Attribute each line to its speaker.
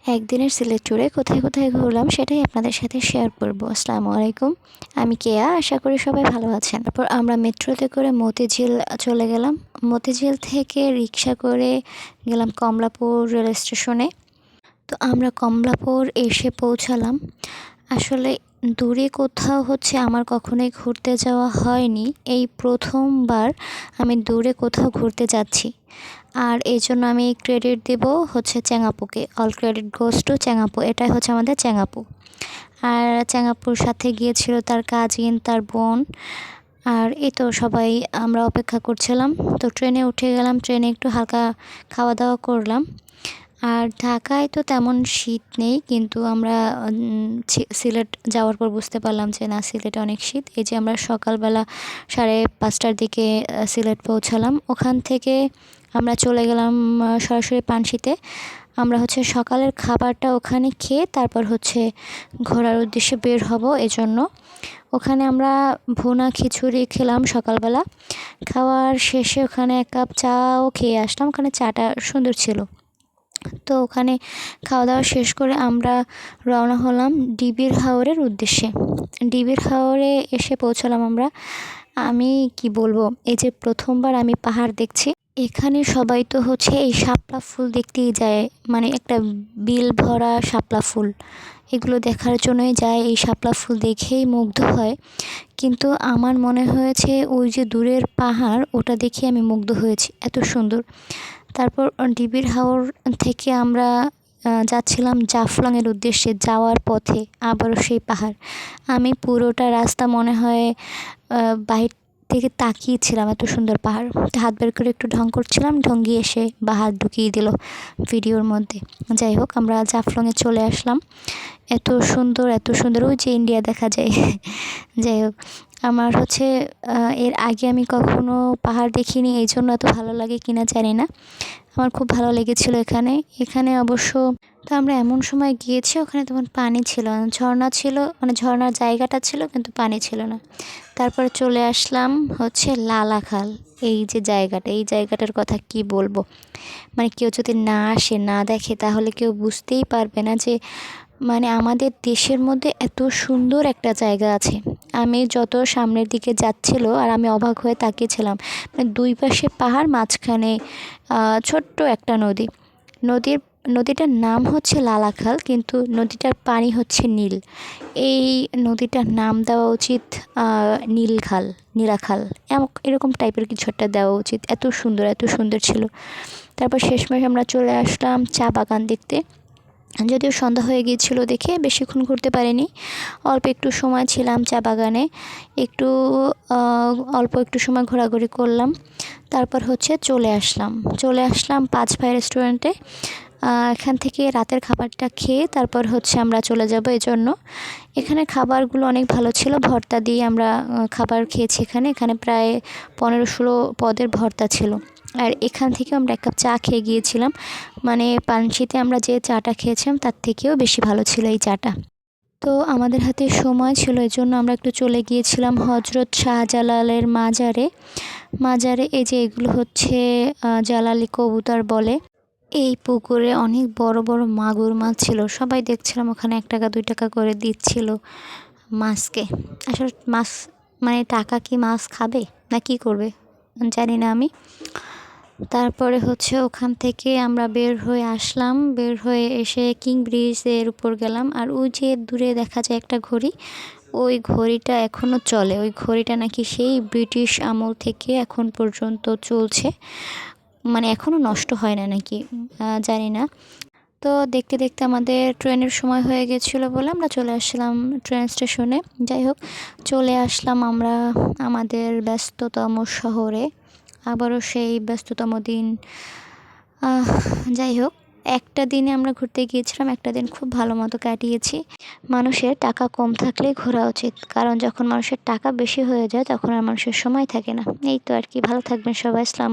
Speaker 1: একদিনের সিলেট ট্যুরে কোথায় কোথায় ঘুরলাম সেটাই আপনাদের সাথে শেয়ার করব। আসসালামু আলাইকুম, আমি কেয়া। আশা করি সবাই ভালো আছেন। তারপর আমরা মেট্রোতে করে মতিঝিল চলে গেলাম। মতিঝিল থেকে রিক্সা করে গেলাম কমলাপুর রেল স্টেশনে। তো আমরা কমলাপুর এসে পৌঁছালাম। আসলে দূরে কোথাও আমার কখনোই ঘুরতে যাওয়া হয়নি, এই প্রথমবার আমি দূরে কোথাও ঘুরতে যাচ্ছি। আর এই জন্য আমি ক্রেডিট দেব চ্যাঙাপুকে। All credit goes to Changapu. এটাই আমাদের চ্যাঙাপু। আর চ্যাঙাপুর সাথে গিয়েছিল তার কাজিন, তার বোন। আর এই তো সবাই আমরা অপেক্ষা করছিলাম। তো ট্রেনে উঠে গেলাম, ট্রেনে একটু হালকা খাওয়া দাওয়া করলাম। আর ঢাকায় তো তেমন শীত নেই, কিন্তু আমরা সিলেট যাওয়ার পর বুঝতে পারলাম যে না, সিলেটে অনেক শীত। এই যে আমরা সকালবেলা 5:30টার দিকে সিলেট পৌঁছালাম। ওখান থেকে আমরা চলে গেলাম সরাসরি পানশিতে। আমরা সকালের খাবারটা ওখানে খেয়ে তারপর ঘোরার উদ্দেশ্যে বের হব। এজন্য ওখানে আমরা ভুনা খিচুড়ি খেলাম সকালবেলা। খাওয়ার শেষে ওখানে 1 কাপ চাও খেয়ে আসলাম। ওখানে চাটা সুন্দর ছিল। তো ওখানে খাওয়া দাওয়া শেষ করে আমরা রওনা হলাম ডিবির হাওরের উদ্দেশ্যে। ডিবির হাওরে এসে পৌঁছালাম আমরা। আমি কি বলবো, এই যে প্রথমবার আমি পাহাড় দেখছি। এখানে সবাই তো এই শাপলা ফুল দেখতেই যায়, মানে একটা বিল ভরা শাপলা ফুল, এগুলো দেখার জন্যই যায়। এই শাপলা ফুল দেখেই মুগ্ধ হয়। কিন্তু আমার মনে হয়েছে ওই যে দূরের পাহাড়, ওটা দেখে আমি মুগ্ধ হয়েছি, এত সুন্দর। তারপর ডিবির হাওর থেকে আমরা যাচ্ছিলাম জাফলংয়ের উদ্দেশ্যে। যাওয়ার পথে আবারও সেই পাহাড়। আমি পুরোটা রাস্তা মনে হয় বাহির থেকে তাকিয়েছিলাম, এত সুন্দর পাহাড়। হাত বের করে একটু ঢং করছিলাম, ঢঙ্গি এসে বা হাত ঢুকিয়ে দিল ভিডিওর মধ্যে। যাই হোক, আমরা জাফলংয়ে চলে আসলাম। এত সুন্দর, এত সুন্দর, ওই যে ইন্ডিয়া দেখা যায়। যাই হোক, আমার এর আগে আমি কখনো পাহাড় দেখিনি, এই জন্য এত ভালো লাগে কিনা জানি না। আমার খুব ভালো লেগেছিল এখানে। এখানে অবশ্য তো আমরা এমন সময় গিয়েছি, ওখানে তখন পানি ছিল না, ঝর্ণা ছিল, মানে ঝর্ণার জায়গাটা ছিল কিন্তু পানি ছিল না। তারপরে চলে আসলাম লালাখাল। এই যে জায়গাটা, এই জায়গাটার কথা কি বলবো, মানে কেউ যদি না আসে, না দেখে, তাহলে কেউ বুঝতেই পারবে না যে মানে আমাদের দেশের মধ্যে এত সুন্দর একটা জায়গা আছে। আমি যত সামনের দিকে যাচ্ছিল আর আমি অবাক হয়ে তাকিয়েছিলাম, মানে দুই পাশে পাহাড়, মাঝখানে ছোট্ট একটা নদী। নদীটার নাম লালাখাল, কিন্তু নদীটার পানি নীল। এই নদীটার নাম দেওয়া উচিত নীলখাল, নীলাখাল, এরকম টাইপের কিছু একটা দেওয়া উচিত। এত সুন্দর, এত সুন্দর ছিল। তারপর শেষমেশ আমরা চলে আসলাম চা বাগান দেখতে। যদিও সন্ধ্যা হয়ে গিয়েছিল দেখে বেশিক্ষণ ঘুরতে পারিনি, অল্প একটু সময় ছিলাম চা বাগানে। একটু অল্প একটু সময় ঘোরাঘুরি করলাম। তারপর চলে আসলাম 5 ভাই রেস্টুরেন্টে। এখান থেকে রাতের খাবারটা খেয়ে তারপর আমরা চলে যাব। এজন্য এখানে খাবারগুলো অনেক ভালো ছিল। ভর্তা দিয়ে আমরা খাবার খেয়েছি। এখানে প্রায় 15-16 পদের ভর্তা ছিল। আর এখান থেকে আমরা 1 কাপ চা খেয়ে গিয়েছিলাম। মানে পানশিতে আমরা যে চাটা খেয়েছিলাম তার থেকেও বেশি ভালো ছিল এই চাটা। তো আমাদের হাতে সময় ছিল, এই জন্য আমরা একটু চলে গিয়েছিলাম হজরত শাহজালালের মাজারে। এই যে এগুলো জালালি কবুতর বলে। এই পুকুরে অনেক বড় বড় মাগুর মাছ ছিল। সবাই দেখছিলাম ওখানে 1 টাকা 2 টাকা করে দিচ্ছিল মাছকে। আসলে মাছ মানে টাকা কি মাছ খাবে না কি করবে জানি না আমি। তারপরে ওখান থেকে আমরা বের হয়ে আসলাম। বের হয়ে এসে কিং ব্রিজের উপর গেলাম। আর ওই যে দূরে দেখা যায় একটা ঘড়ি, ওই ঘড়িটা এখনও চলে। ওই ঘড়িটা নাকি সেই ব্রিটিশ আমল থেকে এখন পর্যন্ত চলছে, মানে এখনও নষ্ট হয় না নাকি, জানি না। তো দেখতে দেখতে আমাদের ট্রেনের সময় হয়ে গেছিলো বলে আমরা চলে আসলাম ট্রেন স্টেশনে। যাই হোক, চলে আসলাম আমরা আমাদের ব্যস্ততম শহরে। আবারও সেই ব্যস্ততম দিন। যাই হোক, একটা দিনে আমরা ঘুরতে গিয়েছিলাম, একটা দিন খুব ভালো মতো কাটিয়েছি। মানুষের টাকা কম থাকলে ঘোরা উচিত, কারণ যখন মানুষের টাকা বেশি হয়ে যায় তখন আর মানুষের সময় থাকে না। এই তো আর কি। ভালো থাকবেন সবাই। আসসালাম।